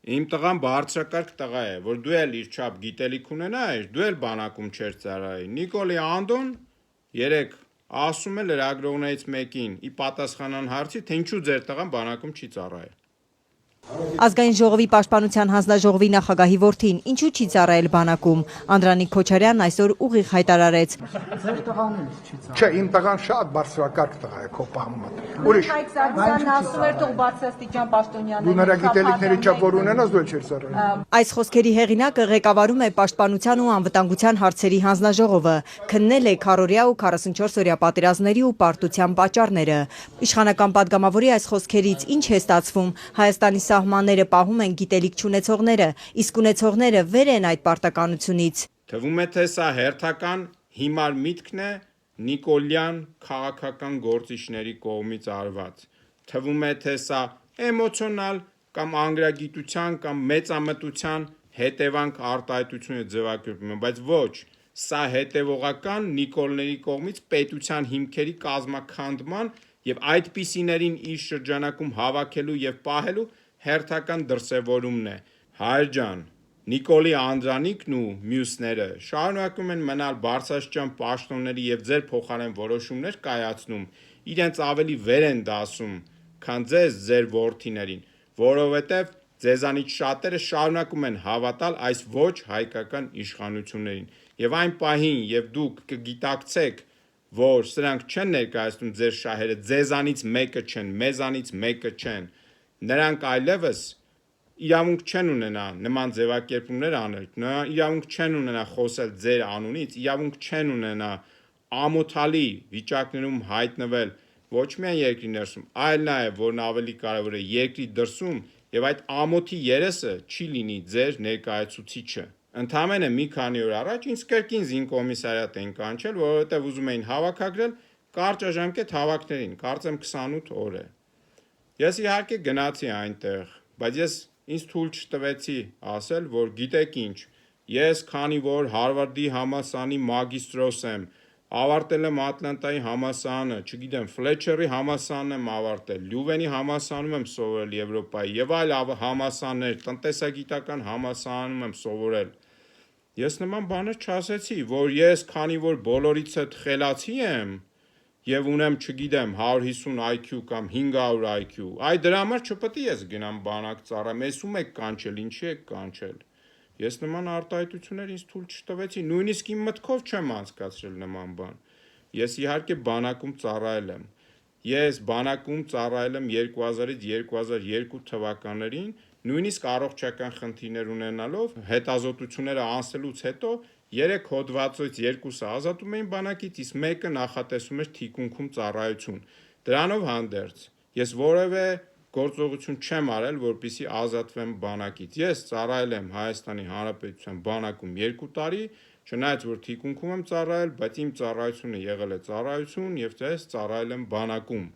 Իմ տղան բարձրակարգ տղա է, որ դու էլ իր չափ գիտելիք ունենայիր, դու էլ բանակում չեր ծառայի։ Նիկոլի Անդոն երեք ասում է լրագրողներից մեկին՝ ի պատասխանան հարցի, թե ինչու ձեր տղան բանակում չի ծառայել։ Ազգային ժողովի պաշտպանության հանձնաժողովի նախագահի որդին ինչու չի ծառայել բանակում, Անդրանիկ Քոչարյանն այսօր ուղիղ հայտարարեց. Ձեր տղան էլ չի ծառայել։ Չէ, իմ տղան շատ բարձրակարգ տղա է քո պահմատ։ Ուրիշ։ Հայկ Սարգսյանն ասում էր թող բարձրաստիճան պաշտոնյաների։ Դու նրա գիտելիքների չափ որ ունենաս, դու չես ծառայել։ Այս խոսքերի հեղինակը ղեկավարում է Պաշտպանության ու անվտանգության հարցերի հանձնաժողովը, քննել է քառօրյա ու 44-օրյա պատերազմների ու պարտության պատճառները։ Իշխանական падգամավորի այս խոսքերից ինչ է ստացվում, Հայաստանի սահմանները պահում են գիտելիք չունեցողները, իսկ ունեցողները վեր են այդ պարտականությունից։ Թվում է, թե սա հերթական հիմար միտքն է Նիկոլյան քաղաքական գործիչների կողմից արված։ Թվում է, թե սա էմոցիոնալ կամ անգրագիտության կամ մեծամտության հետևանք արտահայտություն է ձևակերպում, բայց ոչ, սա հետևողական Նիկոլների կողմից պետության հիմքերի կազմաքանդման եւ այդպիսիներին իր շրջանակում հավաքելու եւ պահելու հերթական դրսևորումն է։ Հայր ջան, Նիկոլի Անդրանիկն ու մյուսները շարունակում են մնալ բարձրաստիճան պաշտոնների եւ ձեր փոխարեն որոշումներ կայացնում, իրենց ավելի վեր են դասում, քան ձեր որդիներին, որովհետեւ ձեզանից շատերը շարունակում են հավատալ այս ոչ հայկական իշխանություններին։ Եվ այն պահին, եւ դուք կգիտակցեք, որ սրանք չեն ներկայացնում ձեր շահերը, ձեզանից մեկը չեն, մեզանից մեկը չեն, նրանք այլևս իրավունք չեն ունենա նման ձևակերպումներ անել, իրավունք չեն ունենա խոսել ձեր անունից, իրավունք չեն ունենա ամոթալի վիճակներում հայտնվել ոչ միայն երկրի ներսում, այլ նաև որն ավելի կարևոր է երկրի դրսում, եւ այդ ամոթի երեսը չի լինի ձեր ներկայացուցիչը։ Ընդամենը մի քանի օր առաջ ինձ կրկին զինկոմիսարիատ են կանչել, որովհետեւ ուզում էին հավաքագրել կարճաժամկետ հավաքներին, կարծեմ 28 օր է։ Ես իհարկե գնացի այնտեղ, բայց ինձ թույլ չտվեցի ասել, որ գիտեք ինչ, ես քանի որ Հարվարդի համալսարանի մագիստրոս եմ, ավարտել եմ Ատլանտայի համալսարանը, չգիտեմ, Ֆլեչերի համալսարանն եմ ավարտել, Լյուվենի համալսարանում եմ սովորել Եվրոպայի եւ այլ համալսարաններ, տնտեսագիտական համալսարանում եմ սովորել։ Ես նման բաներ չասեցի, որ ես քանի որ բոլորից հետ խելացի եմ եւ ունեմ, չգիտեմ, 150 IQ կամ 500 IQ, այ դրա համար չպետք է ես գնամ բանակ ծառայեմ, ես ում եք կանչել, ինչի եք կանչել։ Ես նման արտահայտություններ ինձ թույլ չտվեցի, նույնիսկ իմ մտքով չեմ անցկացրել նման բան։ Ես իհարկե բանակում ծառայել եմ։ Ես բանակում ծառայել եմ 2000-ից 2002 թվականներին, նույնիսկ առողջական խնդիրներ ունենալով, հետազոտությունները անցնելուց հետո 3 հոդվածից 2-ը ազատում էին բանակից, իսկ մեկը նախատեսում էր թիկունքում ծառայություն։ Դրանով հանդերձ ես որևէ գործողություն չեմ արել, որպեսզի ազատվեմ բանակից։ Ես ծառայել եմ Հայաստանի Հանրապետության բանակում 2 տարի, չնայած որ թիկունքում եմ ծառայել, բայց իմ ծառայությունը եղել է ծառայություն եւ ես ծառայել եմ բանակում։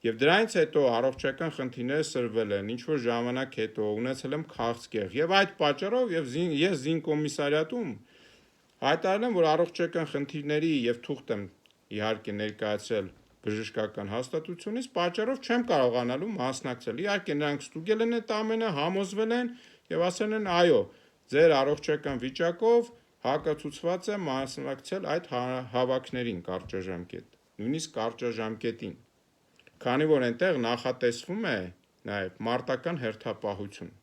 Եվ դրանից հետո առողջական խնդիրները սրվել են, ինչ որ ժամանակ հետո ունեցել եմ քաղցկեղ եւ այդ պատճառով ես զինկոմիսարիատում հայտարարել եմ, որ առողջական խնդիրների եւ թուղթ եմ իհարկե ներկայացրել բժշկական հաստատությունից, պատճառով չեմ կարողանալու մասնակցել։ Իհարկե նրանք ստուգել են այդ ամենը, համոզվել են եւ ասել են այո, ձեր առողջական վիճակով հակացուցված է մասնակցել այդ հավաքներին կարճաժամկետ, նույնիսկ կարճաժամկետին։ Քանի որ այնտեղ նախատեսվում է նաեւ մարտական հերթապահություն։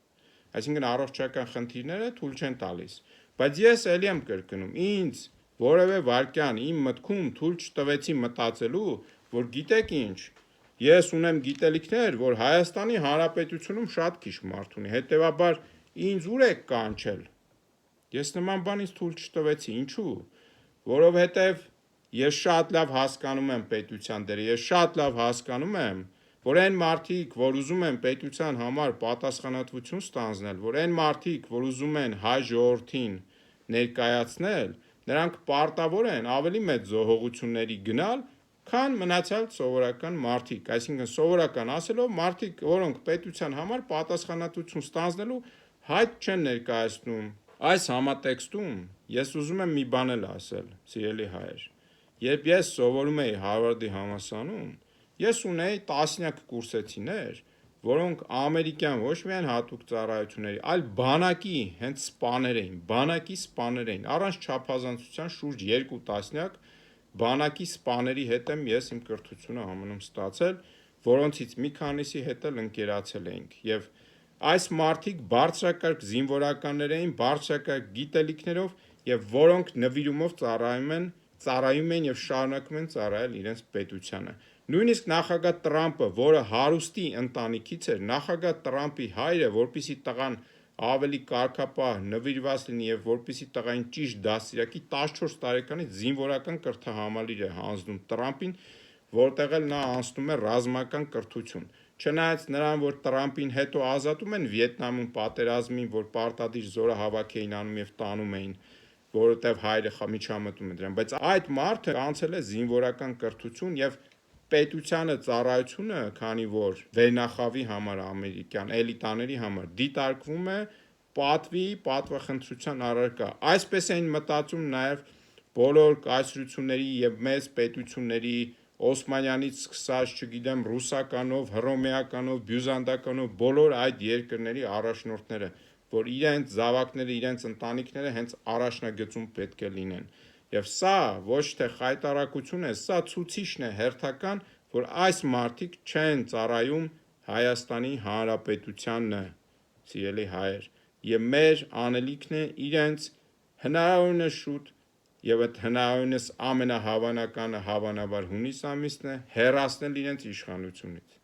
Այսինքն առողջական խնդիրները թույլ չեն տալիս, բայց ես ելի եմ կրկնում, ինձ որևէ վարքյան իմ մտքում թույլ չտվեցի մտածելու, որ գիտեք ինչ, ես ունեմ գիտելիքներ, որ Հայաստանի Հանրապետությունում շատ քիչ մարդ ունի, հետեւաբար ինձ ուր եք կանչել։ Ես նման բան ինձ թույլ չտվեցի, ինչու՞։ Որովհետեւ ես շատ լավ հասկանում եմ պետության դերը, ես շատ լավ հասկանում եմ, որ այն մարդիկ, որ ուզում են պետության համար պատասխանատվություն ստանձնել, որ այն մարդիկ, որ ուզում են հայ ժողովրդին ներկայացնել, նրանք պարտավոր են ավելի մեծ զոհողությունների գնալ, քան մնացյալ սովորական մարդիկ, այսինքն սովորական ասելով մարդիկ, որոնք պետության համար պատասխանատվություն ստանձնելու հայտ չեն ներկայացնում։ Այս համատեքստում ես ուզում եմ մի բան էլ ասել, սիրելի հայր։ Երբ ես սովորում էի Հարվարդի համալսարանում, ես ունեի տասնյակ կուրսեցիներ, որոնք ամերիկյան ոչ միայն հատուկ ծառայությունների, այլ բանակի հենց սպաներ էին, բանակի սպաներ էին, առանց չափազանցության շուրջ 2 տասնյակ բանակի սպաների հետ եմ ես իմ կրթությունը ԱՄՆ-ում ստացել, որոնցից մի քանիսի հետ էլ ընկերացել էինք, եւ այս մարդիկ բարձրակարգ զինվորականներ էին, բարձրակարգ գիտելիքներով եւ որոնք նվիրումով ծառայում են եւ շարունակում են ծառայել իրենց պետությանը։ Նույնիսկ նախագահ Տրամպը, որը հարուստի ընտանիքից էր, նախագահ Տրամպի հայրը, որպեսի տղան ավելի կարգապահ նվիրված լինի եւ որպեսի տղային ճիշտ դաստիարակի 14 տարեկանից զինվորական կրթահամալիր է հանձնում Տրամպին, որտեղ էլ նա անցնում է ռազմական կրթություն։ Չնայած նրան, որ Տրամպին հետո ազատում են Վիետնամում պատերազմին, որ պարտադիր զորահավաք էին անում եւ տանում էին, որովհետեւ հայրը միջամտում է դրան, բայց այդ մարդը անցել է զինվորական կրթություն եւ պետությանը ծառայությունը, քանի որ վերնախավի համար ամերիկյան էլիտաների համար դիտարկվում է պատվախնդրության առարկա։ Այսպես էին մտածում նաև բոլոր կայսրությունների եւ մեծ պետությունների Օսմանյանից սկսած, չգիտեմ, ռուսականով, հռոմեականով, բյուզանդականով բոլոր այդ երկրների առաջնորդները, որ իրենց զավակները, իրենց ընտանիքները հենց առաջնագծում պետք է լինեն։ Եվ սա ոչ թե խայտարակություն է, սա ցուցիչն է հերթական, որ այս մարդիկ չեն ծառայում Հայաստանի Հանրապետությանն, սիրելի հայեր, եւ մեր անելիքն է իրենց հնարավորինս շուտ եւ այդ հնարավորինս ամենահավանականը հավանաբար հունիս ամիսն է հեռացնել իրենց իշխանությունից։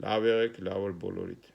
Լավ եղեք, լավ օր բոլորիդ։